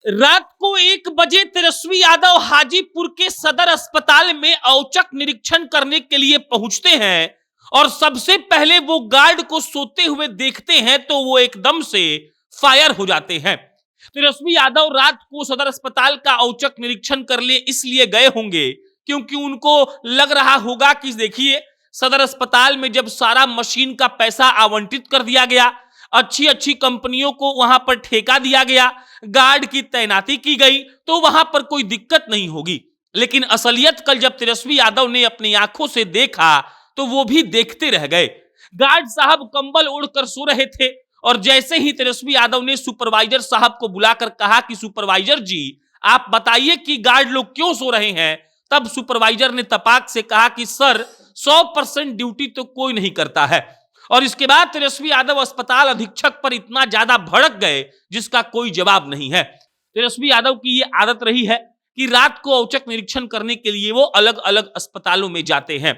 रात को 1 बजे तेजस्वी यादव हाजीपुर के सदर अस्पताल में औचक निरीक्षण करने के लिए पहुंचते हैं और सबसे पहले वो गार्ड को सोते हुए देखते हैं तो वो एकदम से फायर हो जाते हैं। तेजस्वी यादव रात को सदर अस्पताल का औचक निरीक्षण कर ले इसलिए गए होंगे क्योंकि उनको लग रहा होगा कि देखिए, सदर अस्पताल में जब सारा मशीन का पैसा आवंटित कर दिया गया, अच्छी अच्छी कंपनियों को वहां पर ठेका दिया गया, गार्ड की तैनाती की गई, तो वहां पर कोई दिक्कत नहीं होगी। लेकिन असलियत कल जब तेजस्वी यादव ने अपनी आंखों से देखा तो वो भी देखते रह गए। गार्ड साहब कंबल ओढ़कर सो रहे थे और जैसे ही तेजस्वी यादव ने सुपरवाइजर साहब को बुलाकर कहा कि सुपरवाइजर जी, आप बताइए कि गार्ड लोग क्यों सो रहे हैं, तब सुपरवाइजर ने तपाक से कहा कि सर 100% ड्यूटी तो कोई नहीं करता है। और इसके बाद तेजस्वी यादव अस्पताल अधीक्षक पर इतना ज्यादा भड़क गए जिसका कोई जवाब नहीं है। तेजस्वी यादव की ये आदत रही है कि रात को औचक निरीक्षण करने के लिए वो अलग अलग अस्पतालों में जाते हैं।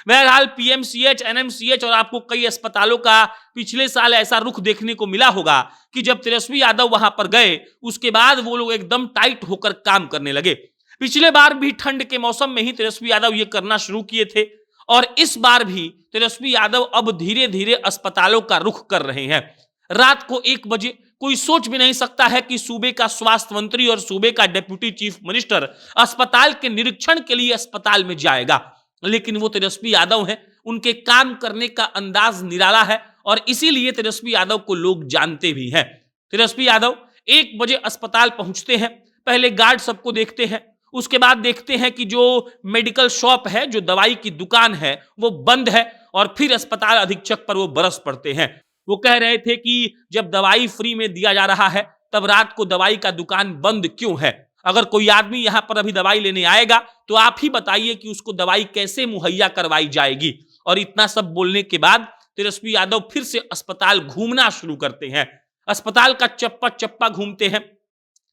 बहरहाल पीएमसीएच, एनएमसीएच और आपको कई अस्पतालों का पिछले साल ऐसा रुख देखने को मिला होगा कि जब तेजस्वी यादव वहां पर गए उसके बाद वो लोग एकदम टाइट होकर काम करने लगे। पिछले बार भी ठंड के मौसम में ही तेजस्वी यादव ये करना शुरू किए थे और इस बार भी तेजस्वी यादव अब धीरे धीरे अस्पतालों का रुख कर रहे हैं। रात को 1 बजे कोई सोच भी नहीं सकता है कि सूबे का स्वास्थ्य मंत्री और सूबे का डिप्टी चीफ मिनिस्टर अस्पताल के निरीक्षण के लिए अस्पताल में जाएगा, लेकिन वो तेजस्वी यादव हैं। उनके काम करने का अंदाज निराला है और इसीलिए तेजस्वी यादव को लोग जानते भी हैं। तेजस्वी यादव 1 बजे अस्पताल पहुंचते हैं, पहले गार्ड सबको देखते हैं, उसके बाद देखते हैं कि जो मेडिकल शॉप है, जो दवाई की दुकान है, वो बंद है और फिर अस्पताल अधीक्षक पर वो बरस पड़ते हैं। वो कह रहे थे कि जब दवाई फ्री में दिया जा रहा है तब रात को दवाई का दुकान बंद क्यों है? अगर कोई आदमी यहां पर अभी दवाई लेने आएगा तो आप ही बताइए कि उसको दवाई कैसे मुहैया करवाई जाएगी। और इतना सब बोलने के बाद तेजस्वी यादव फिर से अस्पताल घूमना शुरू करते हैं। अस्पताल का चप्पा चप्पा घूमते हैं,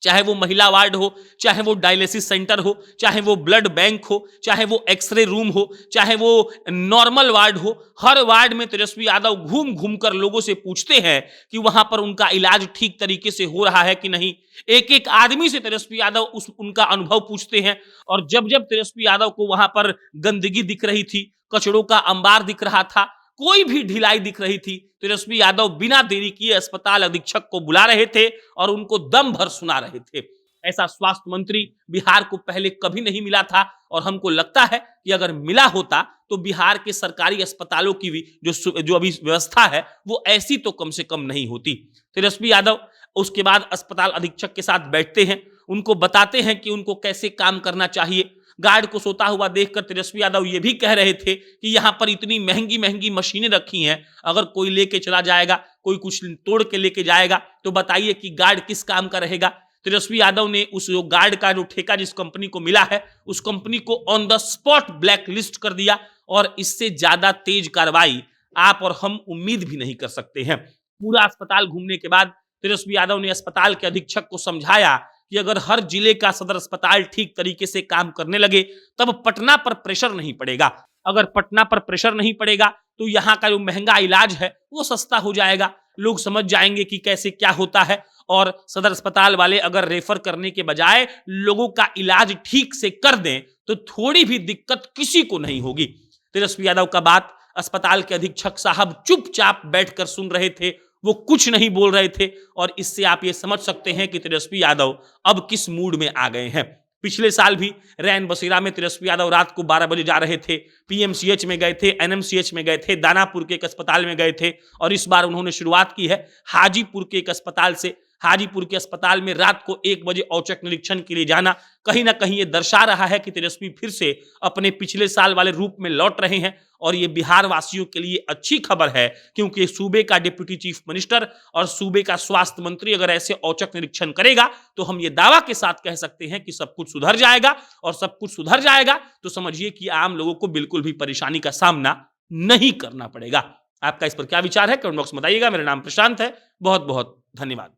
चाहे वो महिला वार्ड हो, चाहे वो डायलिसिस सेंटर हो, चाहे वो ब्लड बैंक हो, चाहे वो एक्सरे रूम हो, चाहे वो नॉर्मल वार्ड हो, हर वार्ड में तेजस्वी यादव घूम घूम कर लोगों से पूछते हैं कि वहां पर उनका इलाज ठीक तरीके से हो रहा है कि नहीं। एक एक आदमी से तेजस्वी यादव उनका अनुभव पूछते हैं और जब जब तेजस्वी यादव को वहां पर गंदगी दिख रही थी, कचड़ों का अंबार दिख रहा था, कोई भी ढिलाई दिख रही थी, तेजस्वी यादव बिना देरी किए अस्पताल अधीक्षक को बुला रहे थे और उनको दम भर सुना रहे थे। ऐसा स्वास्थ्य मंत्री बिहार को पहले कभी नहीं मिला था और हमको लगता है कि अगर मिला होता तो बिहार के सरकारी अस्पतालों की भी जो अभी व्यवस्था है वो ऐसी तो कम से कम नहीं होती। तेजस्वी यादव उसके बाद अस्पताल अधीक्षक के साथ बैठते हैं, उनको बताते हैं कि उनको कैसे काम करना चाहिए। गार्ड को सोता हुआ देखकर तेजस्वी यादव ये भी कह रहे थे कि यहां पर इतनी महंगी महंगी मशीनें रखी हैं, अगर कोई लेके चला जाएगा, कोई कुछ तोड़ के लेके जाएगा तो बताइए कि गार्ड किस काम का रहेगा। तेजस्वी यादव ने उस गार्ड का जो ठेका जिस कंपनी को मिला है उस कंपनी को on the spot black list कर दिया और इससे ज्यादा तेज कार्रवाई आप और हम उम्मीद भी नहीं कर सकते हैं। पूरा अस्पताल घूमने के बाद तेजस्वी यादव ने अस्पताल के अधीक्षक को समझाया कि अगर हर जिले का सदर अस्पताल ठीक तरीके से काम करने लगे तब पटना पर प्रेशर नहीं पड़ेगा। अगर पटना पर प्रेशर नहीं पड़ेगा तो यहाँ का जो महंगा इलाज है वो सस्ता हो जाएगा, लोग समझ जाएंगे कि कैसे क्या होता है और सदर अस्पताल वाले अगर रेफर करने के बजाय लोगों का इलाज ठीक से कर दें तो थोड़ी भी दिक्कत किसी को नहीं होगी। तेजस्वी यादव का बात अस्पताल के अधीक्षक साहब चुपचाप बैठकर सुन रहे थे, वो कुछ नहीं बोल रहे थे और इससे आप ये समझ सकते हैं कि तेजस्वी यादव अब किस मूड में आ गए हैं। पिछले साल भी रैन बसेरा में तेजस्वी यादव रात को 12 बजे जा रहे थे, पीएमसीएच में गए थे, एनएमसीएच में गए थे, दानापुर के एक अस्पताल में गए थे और इस बार उन्होंने शुरुआत की है हाजीपुर के एक अस्पताल से। हाजीपुर के अस्पताल में रात को 1 बजे औचक निरीक्षण के लिए जाना कहीं ना कहीं ये दर्शा रहा है कि तेजस्वी फिर से अपने पिछले साल वाले रूप में लौट रहे हैं और ये बिहार वासियों के लिए अच्छी खबर है क्योंकि सूबे का डिप्टी चीफ मिनिस्टर और सूबे का स्वास्थ्य मंत्री अगर ऐसे औचक निरीक्षण करेगा तो हम ये दावा के साथ कह सकते हैं कि सब कुछ सुधर जाएगा और सब कुछ सुधर जाएगा तो समझिए कि आम लोगों को बिल्कुल भी परेशानी का सामना नहीं करना पड़ेगा। आपका इस पर क्या विचार है कमेंट बॉक्स में बताइएगा। मेरा नाम प्रशांत है, बहुत बहुत धन्यवाद।